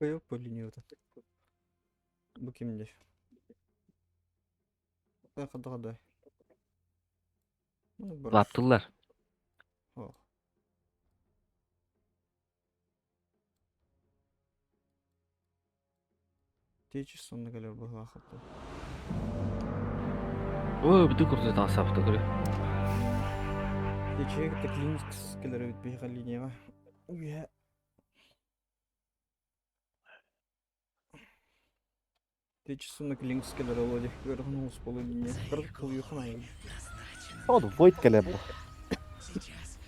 Koyup по линию. Bu kimdir? Kaday. Bunu bırak. Attılar. Oh. Teci sonuna kadar bu vakıfta. Ой, bütün kurtuldan saptı kırı. Teci'ye gittik Linux kelere bitmeyi kaliniye. Uya. Teci sonuna Linux kelere olacak. Görün olsun bu liniye. Kırık kılıyor kanayı. Походу, Void Caleb.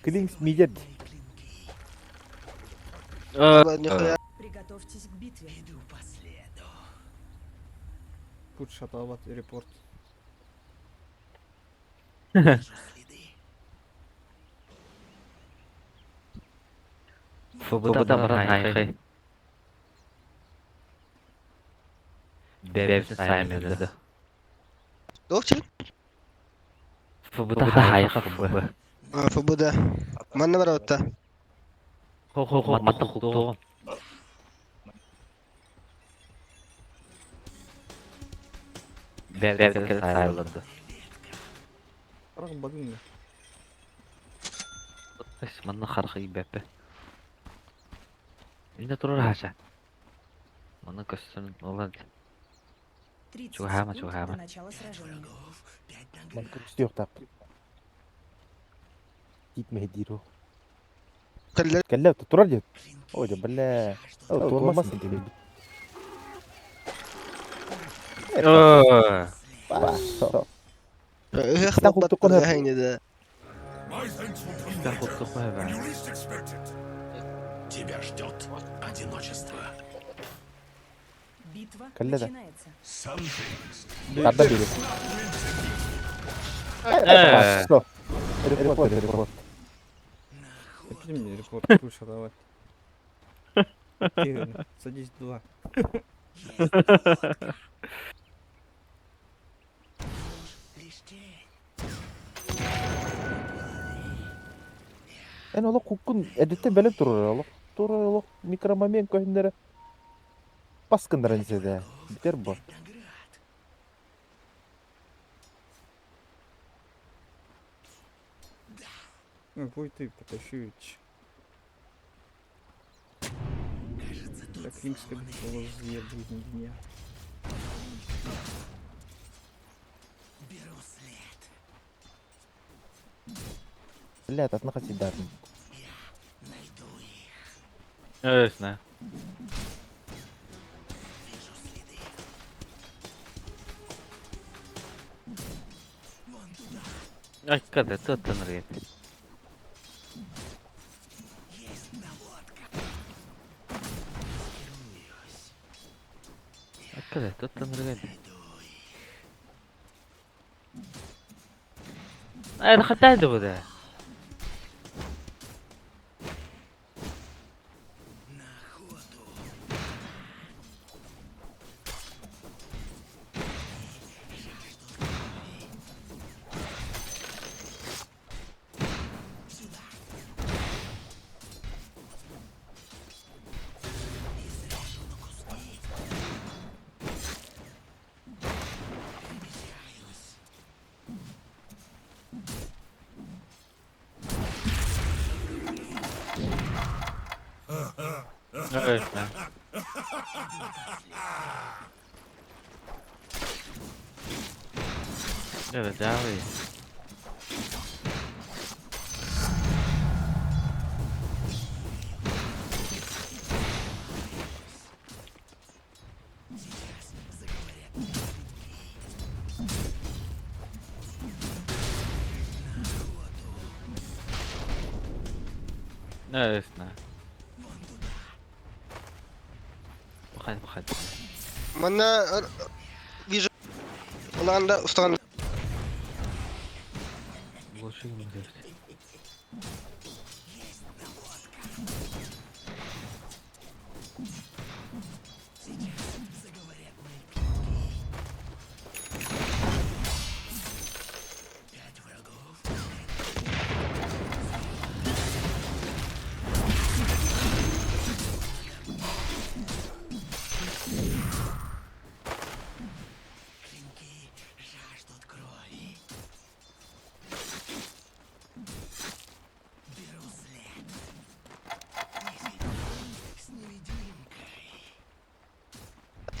Клинкс Мидет. Приготовьтесь к битве. Путь шатават репорт. Фабыда баран айқай. Бәбісі саймезді. Довчил? Фабыда айқа фабы. ФБД. Манна бар отта. Хо-хо-хо, матты хуктуғым. Бәбісі саймезді. Kırık bakın ya. Бәс, манна қарқы бәпі. Үйінде тұрыр хаша. Манна көстін олады. 30 Чугама, секунд чугама. до начала сражения. Man kırıksı yok tak. Gitme hediru. Kallar. Caleb tuturar diyor. O da böyle. O tutulmasın diye. Bak. Está junto con él. Hayne de. Сіздер құтты қой бә. Тебя ждет одиночество. Битва Коллега. начинается. Kadda biri. Bak. Report, report. Какие мне репорт? Путь шатават. Садись 2. En ola kukun edette böyle durur ola. Durur ola mikromoment koyunları. Baskındır de. Biter bu. Ну, будь ты потащить. Для Клинкска было заебать меня. Блядь, от нахати дарим. Öyle. Ay, kadar tuttanır yeter. Kadar tuttanır yeter. Ay, nakatado ko da. Öyle. Evet, abi. Evet, ne? Bakayım. Манна вижу. Оланда устан. Лучше ему делать.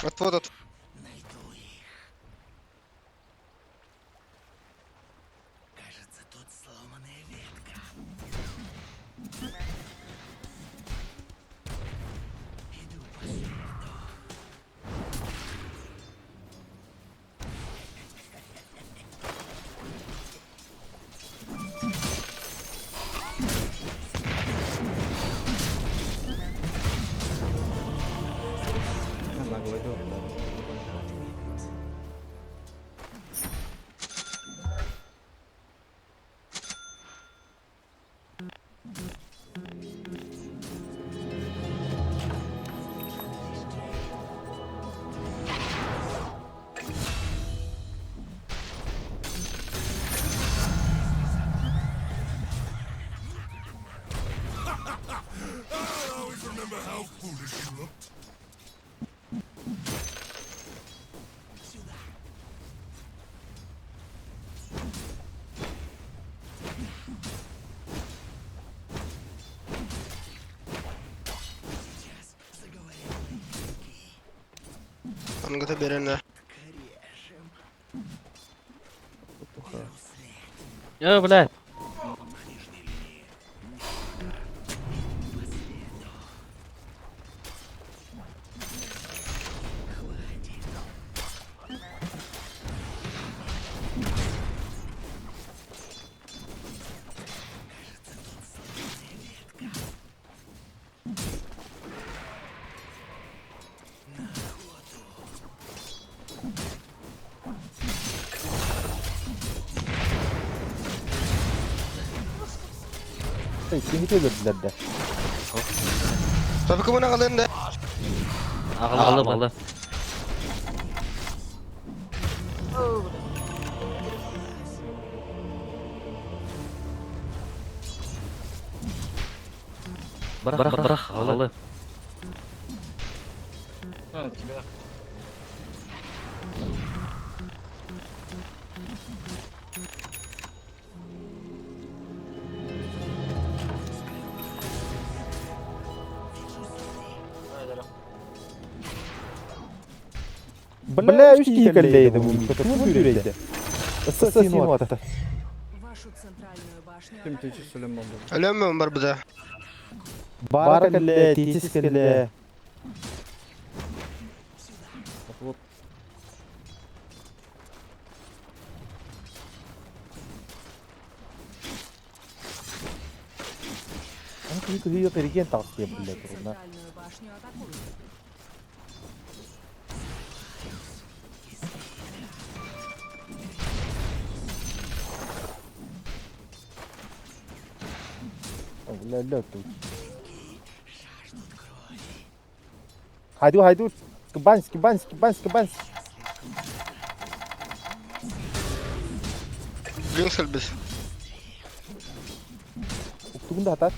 Отвод. Кажется, тут сломанная ветка. Иду по следу. Нагло идёт. I always remember how foolish you looked. Сейчас заговорим. Он где-то беременна. Корешем. Блядь. Kimi çevirdiler de. Tabii ki buna kalın da. Ağlı. Bırak ağlı. Бля, üçlü каллейді бұл. Кім жүрейді? Ассасин ватты. Вашу центральную башню Тим атакуют. течі сөлем болды. Ölüm mü var burada? Бар калле, тетис калле. Отвод. Аны күйі переген тақсия, бля, Вашу тұрына. центральную башню атакуют. Бля, тут. Haydi. Кибанс. Links elbis. Uktugunda atar.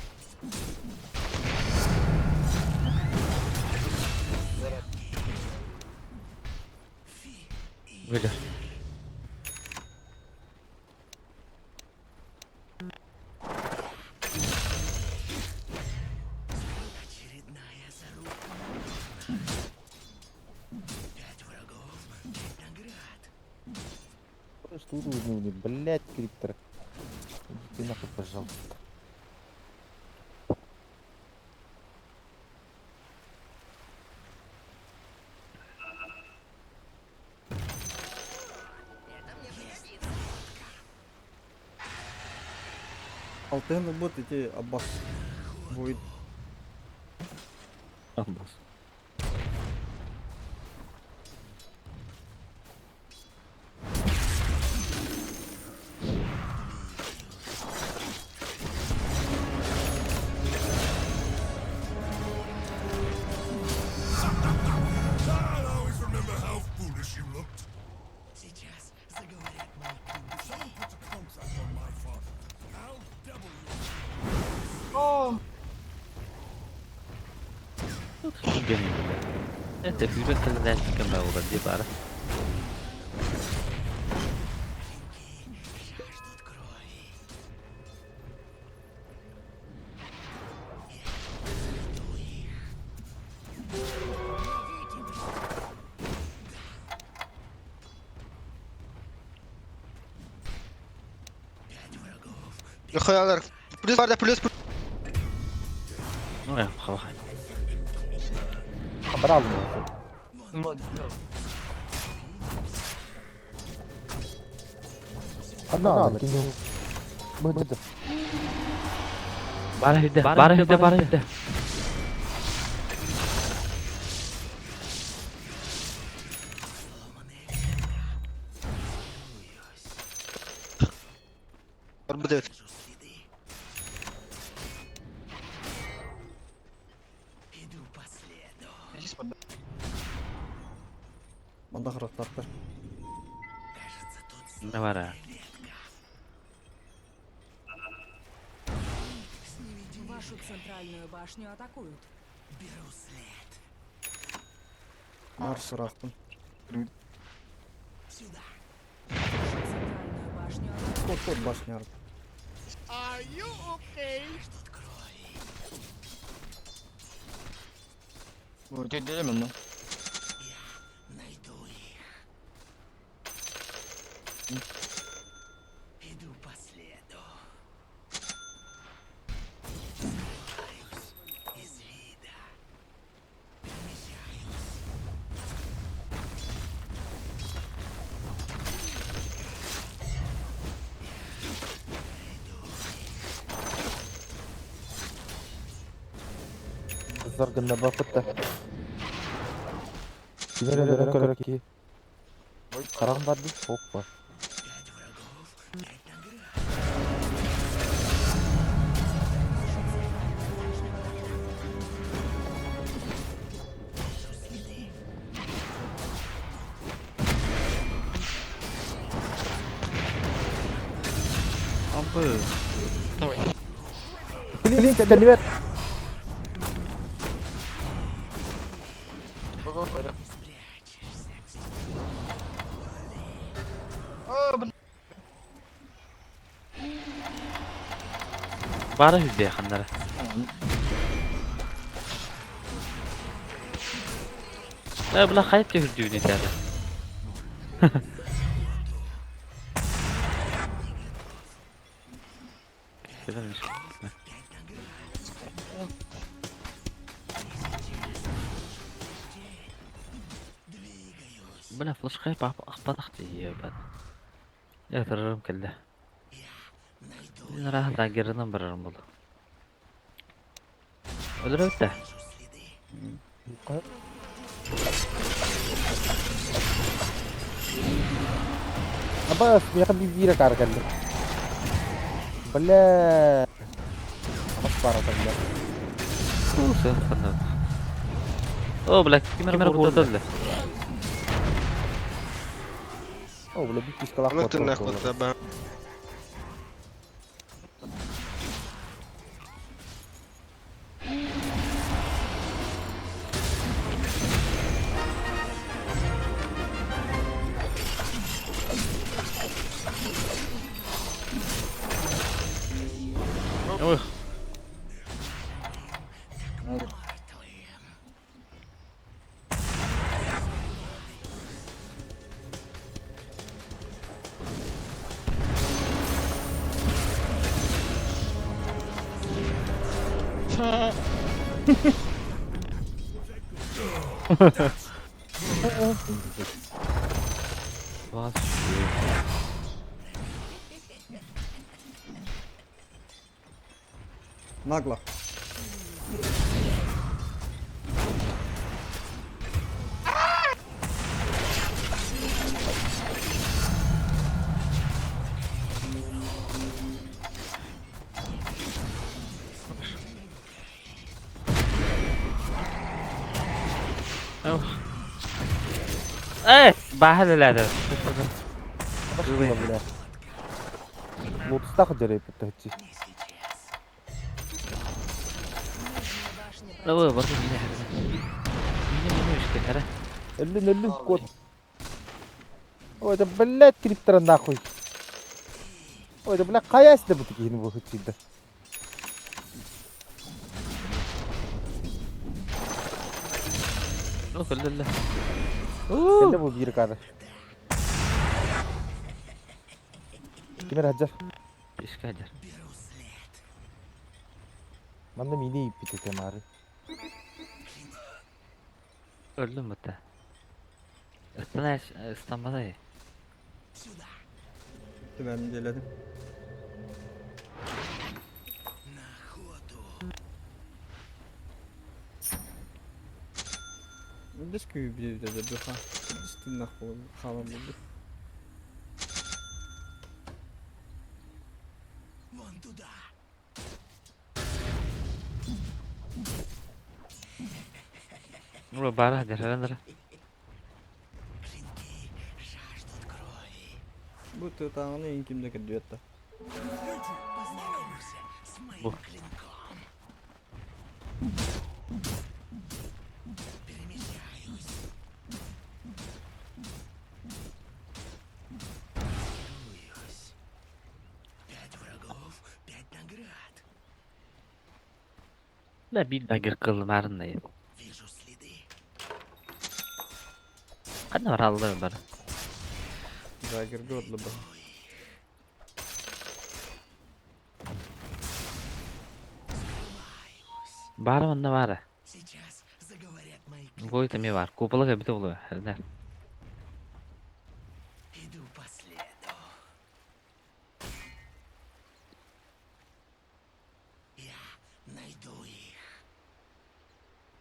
Böyle. Очередная зарубка. 5 врагов, 5 наград. Что нужно, блядь, криптор. Иди нахуй, пожалуйста. Алтын бот эти Аббас. Будет. Аббас. I'll always remember how foolish you looked. Сейчас заговорят молоко. Someone put a contract on my father. I'll double you. Gönül. Evet, hücresel derken ben olur diye bari. Жаждут крови. Koyarlar. Plus var da plus. Oraya bak. Haber aldım. Ana aldım. Bıdı. Bara hüde. Var bu da evet. Manda характар. Ne var ha? Вашу центральную башню атакуют. Бар сұрақтым. Вашу центральную башню атакуют. Кот башня. Kızlar gında bakıp da. Kimere kadar ki? Karan vardı, soğuk var. Ampun. Link kendini ver. Bara hüde yakınlara. Ya bula kayıp da hürdü ne derdi. Güzelmiş. بلا فلاش خايب اخبط اختي يا بعد يا فررم كله راح تاجرنا بررم والله ودرته Apa ya kan bibir karkan. Bala. Apa para bala. اوه بلاك كاميرا بورتال Oh, lebih di sekolah Anlatın ne kodda ben. اوه Bas. Nagla. اوه ايه باهل الهدف Apa bala. Lotus tak jadi petahci. لا هو برضه مين حاجه مين مشكله ترى Elin kuat. Oh, itu belat kirip teran nakhoy. Oh, itu belat kaya sudah butikin bu hıçıydı. اوه لا لا Kende bu bir kar. Kimera hajar. ايش قادر Bana mini ip bititem arı. Öldüm bu da. Istan ıslanmadı ya. Ben geledim. Biz köy bir de bir ha. Biz tırnak falan bulduk. Ulan bari hadi herhalde. Bu tırtağını en kimdeki düette. Bu. La bir bagir kılmarın da yedi. Hadi var aldı bana. Zagir gördü bu. Bari onda var. Bu itemi var. Kupalı gibi de oluyor. Herhalde.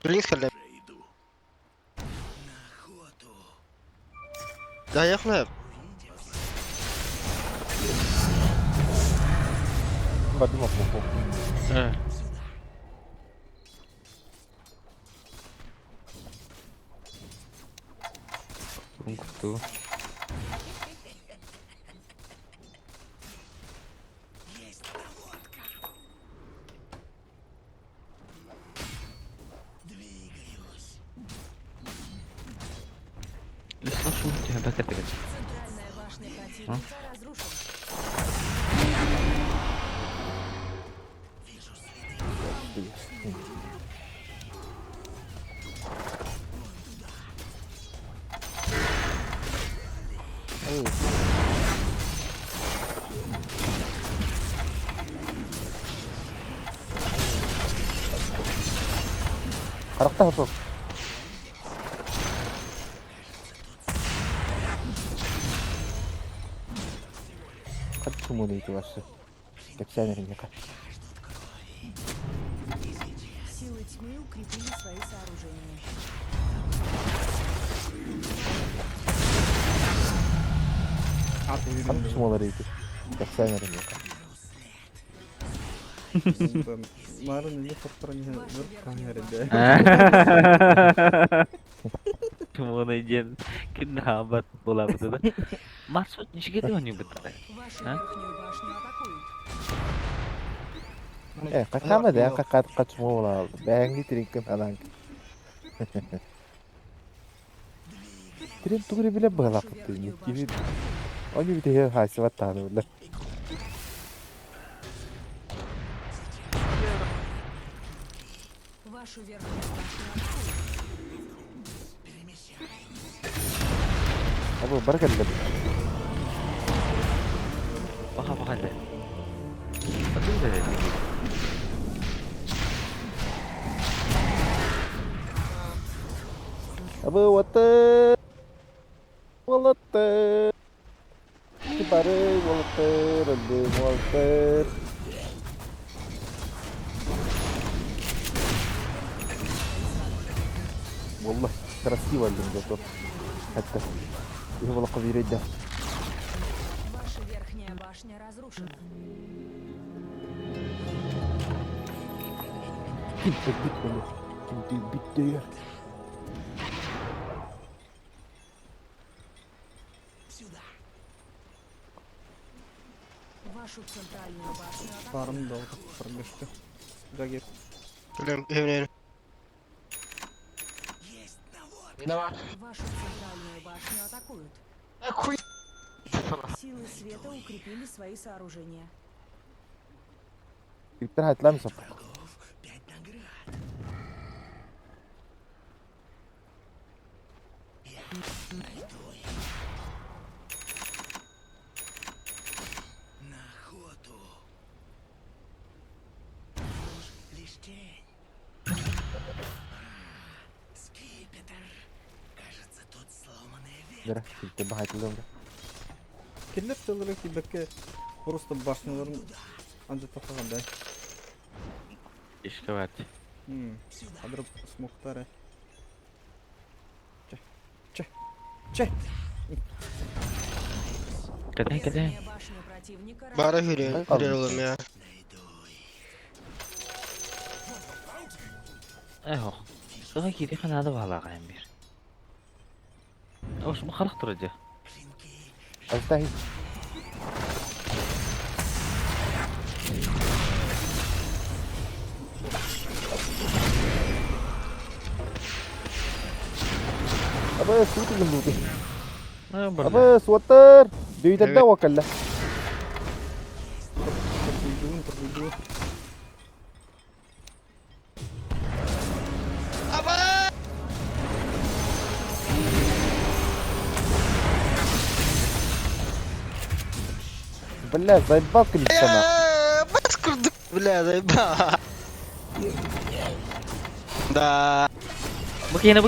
Links geldi. Ya yakla. Hadi bak bak. Evet. Kutu. Слушай, у тебя бэкэт играет. Центральная башня противника разрушена. Karakter hafif. Kaç sumunu itiyorsun? Капсянерин как. Силы тьмы укрепили свои сооружения. Kaç sumoları iti? Капсянерин как. Марын не фотоны в камере. Кимоно иден. Кинабат bola betul. Maksudnya segitu nih betul. Вашу А? верхнюю башню атакуют. Kakama da kaç sumoları aldı. Ben getirin alan. Tren tugri bile bağlak tuttu. Gibi. Onu bir de hasıvat tanıdı. Вашу верхнюю башню атакуют. Abi barakat da. Baka deh. Betul deh. Abi water. Water. Кипары water, ada water. والله красиво اللي зато. حتى его قبيله ده. Ваша верхняя башня разрушена. Bitti bitti ya. Вашу центральную башню атакуют. Farm da oldu. Farmlaştı. Zagir. Biliyorum evine. Вашу центральную башню атакуют. Силы света укрепили свои сооружения. Bitti hayatlar mı sapık? Дыра, килте бахайтылым. Келлеп тылыры кибекке просто башняларын анжа тахагандай. Ишке бат. Кадырып смоктары. Че. Кадай. Резание башни противника Bari разрушено. hürer oğlum ya. Эйх. Сага кири ханада балаган бир. Ош махалык турыжы. Астахи. Абы, сутылым луты. Абы. Абы, суаттар. Дөйтәдә вакалла. Тургуйдуун. Бля, заебал Криптона. Bas kurduk. Bля, заебал. Да. Букені.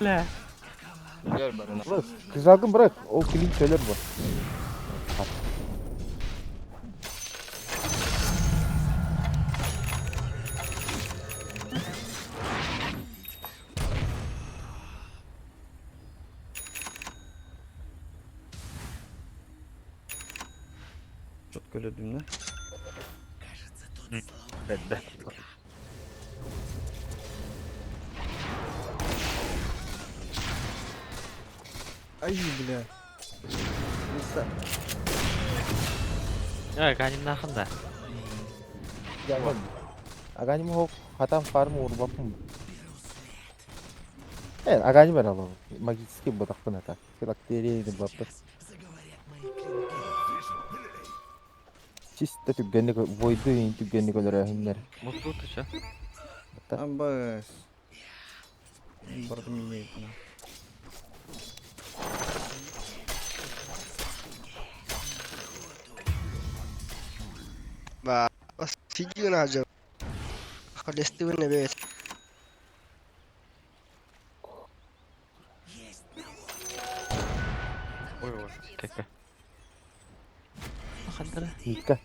Бля. Кызалдым бırak. O kilin söyler bu. Четко ледим, да? Бэдда. Ай, бля. Каним нахында. Gelmem. Agani mi hok hatam farm urbapım. Evet, agani ben alalım. Magiski batakpın hata. Kılak deriye baptı. Чисто түгенник войду ин түгенник олар хиннер. Мутlu тuşa. Амбас. Барды меняет. Bas video acaba. Kalesti bu ne be? Ой. Кека. Хандра. Итка.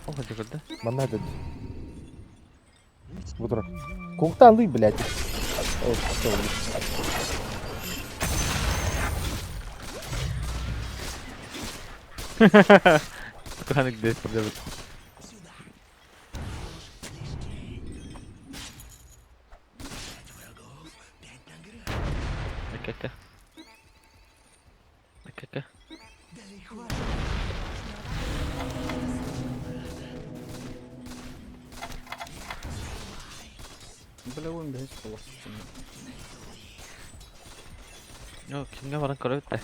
О, ходи куда? Мана дед. Бутра. Конктанлый, блядь. О, что вы. Куханик здесь подержит. Кека. Бля, он бежит полос. Kimga baran ko'rayapti?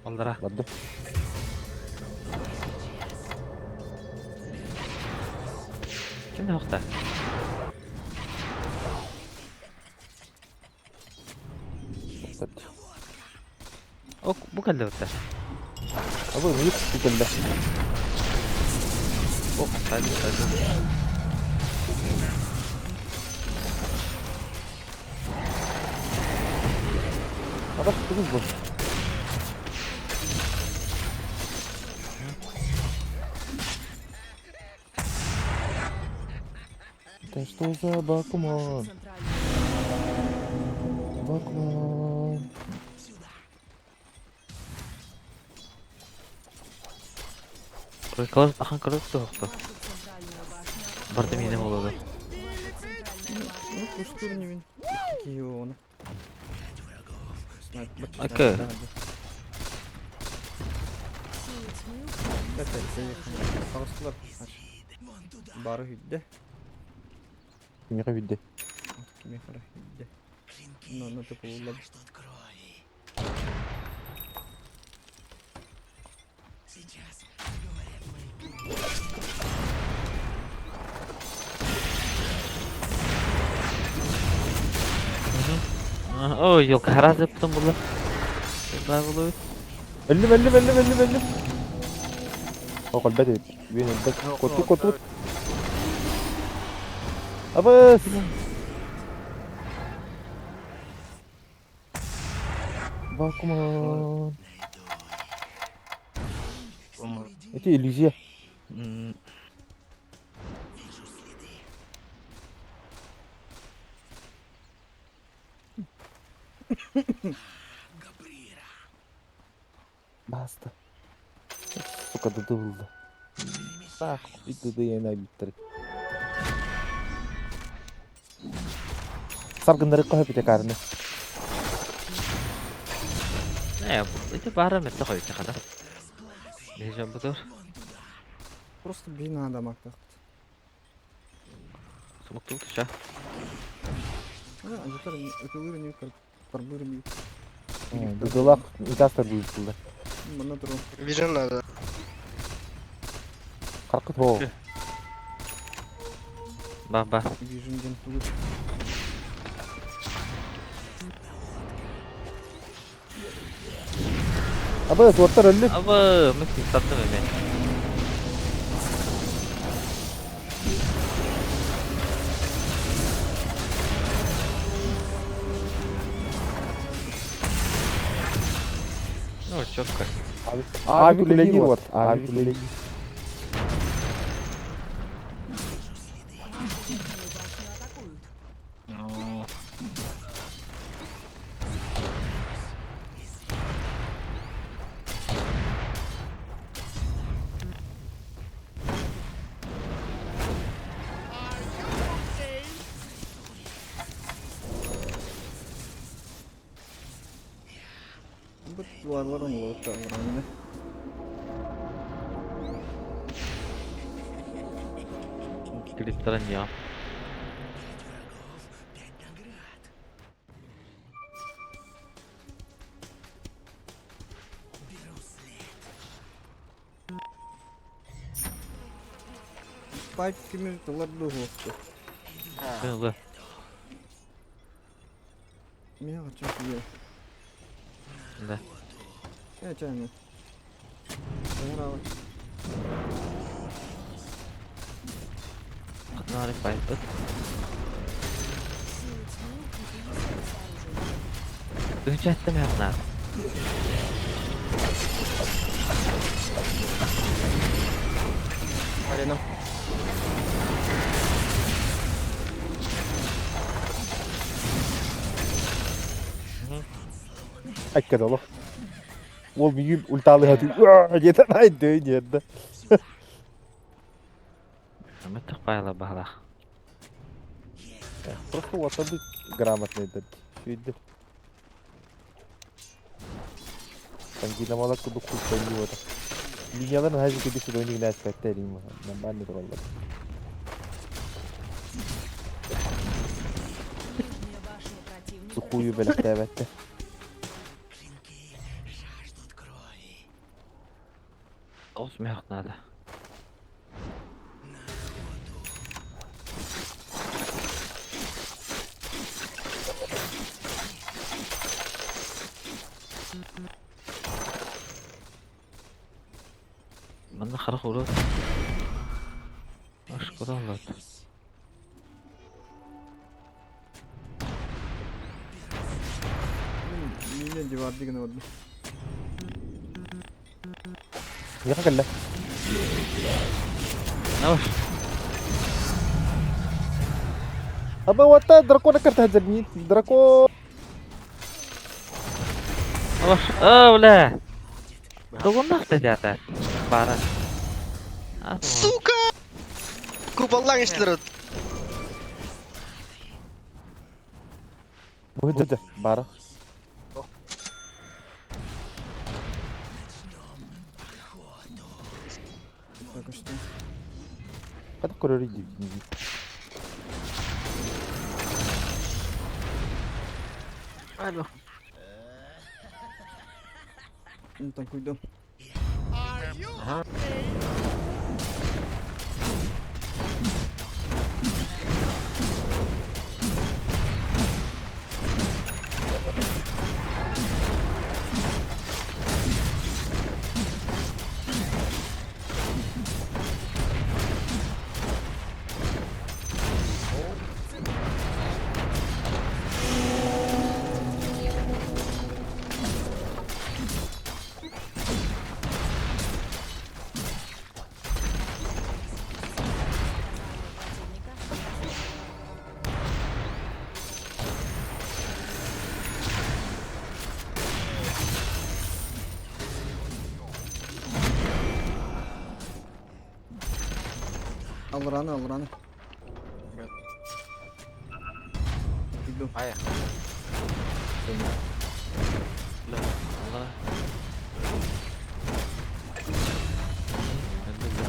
Oldira. Ладно. Kimga vaqtda? Bu keldi bitta. Абы, мик түгенде. Saydı. Абы, түгіз бұл. Да что за Бакуман? Бакуман. Класс ахан көрөттү вакытта. Центральная башня. Барды менен болду. Ну, куштур не вин. Киона. Ака. Силы тьмы Это поехали. Парусклар. Бары хүдде. Кімеға видде. Киме кара хүдде. Но ты полулab. Ой, yok haraz yaptım bunu. Ben bunu Ölüm. O kalbe değil. Benim de kutu. Abas. Bakman. Itu иллюзия. Баста. Сука, додулду. Так, иду yana bitti. Sargınları koyup bir tekarını. Ne bu? İşte bahar mı tıkıyor işte kadar. Diyeceğim budur. Просто бина дамагтаа. Смуктук düşer. Ажитар өтөөр нэг барбыр нэг. Дудулак инкастер büyütüldü. Мана туруу. Vision надо. Kalkıt ho. Bak. Vision'den түгүл. Abas ortar öldü. Ama mesti sattım ben. Ne çok kaç. Abi kuleci var. Abi kuleci. Бут дуарларын болот аграны. Kriptoran ya. Spike kimi долларды хоохтой. Böyle. Мяга чак юу. Да. Чайна. Тарава. Kadınlar hep bayıldı. Силы тьмы укрепили свои сооружения. Önce ettim yaplar. Арена. Hakikaten oğlum. Ol bir gün ultalı hadi. Yeter ay dön yerde. Ama tık bayıla bağla. Просто вот это грамотный этот. Видно. Там dinamalar kudu kullanıyor orada. Linyaların her bir şey oyunu güzel aspekte edeyim. Ben de doğru. Нижняя башня противника Sukuyu belirtti evet de. Olsun yok nada. Bana kara olur. Aşkı da Allah. Миля диварды гына болду. Yakın gel lan. Ne var? Abi what the дракона kartı hazırlayın. Drakon. Ne var? Öyle. Dokunmak dedi zaten. Bara. Сука! Kupallan işleri. Bu hıcı. Bara. Так что. Hadi kurarı gibi. Alo. Там куйдем. Al Rana al Rana. Idu. Ayah. Lah, Allah. Nanti gua.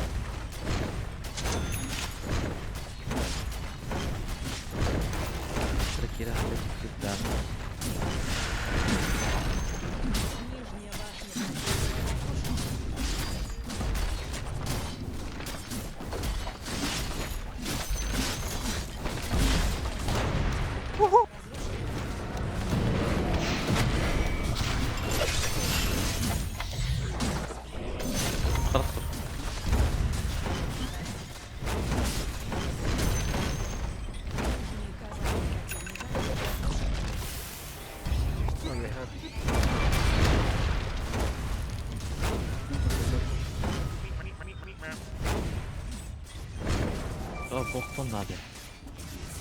Kira-kira ada sedikit damai. Нижняя башня. Terus. Boktan da abi.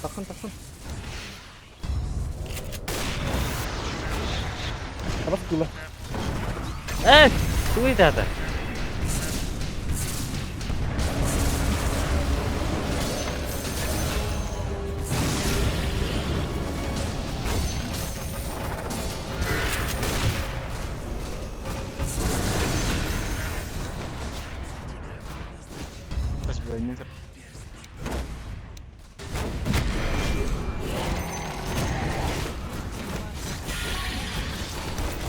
Takın. Apa gula? Itu ada. Pas banyak.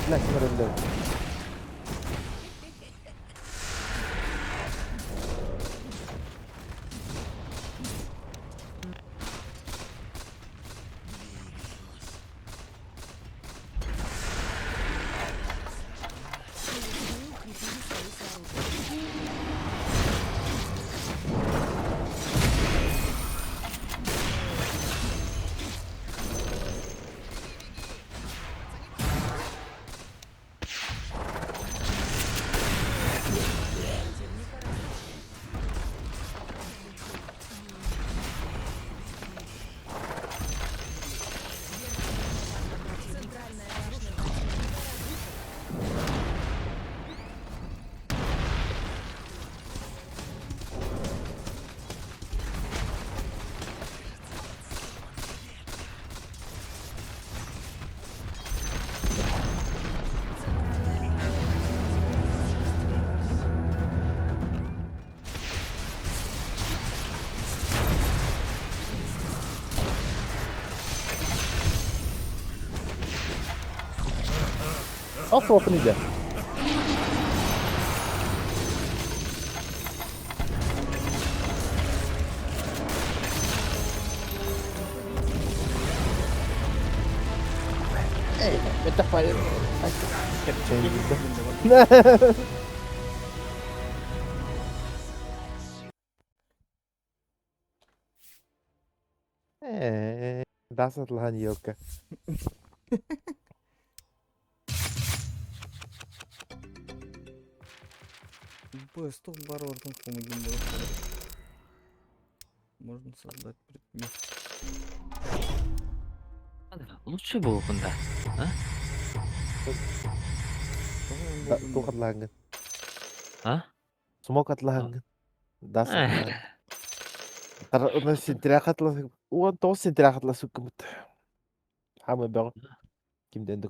Nah, merendah. Силы тьмы укрепили свои сооружения. Центральная башня Asıl okun ide. Beta fire. Capture gitu. Dasar lahan yoga. Быстро оборотом помогим было. Можно создать предмет. Лучше было бы, да. А? Tuh katlangan. А? Semua katlangan. Dasar Eh. lahan. Karena udah sintirakat lah. Uang tuh sintirakat lah suka mut. Hama bang. Kim den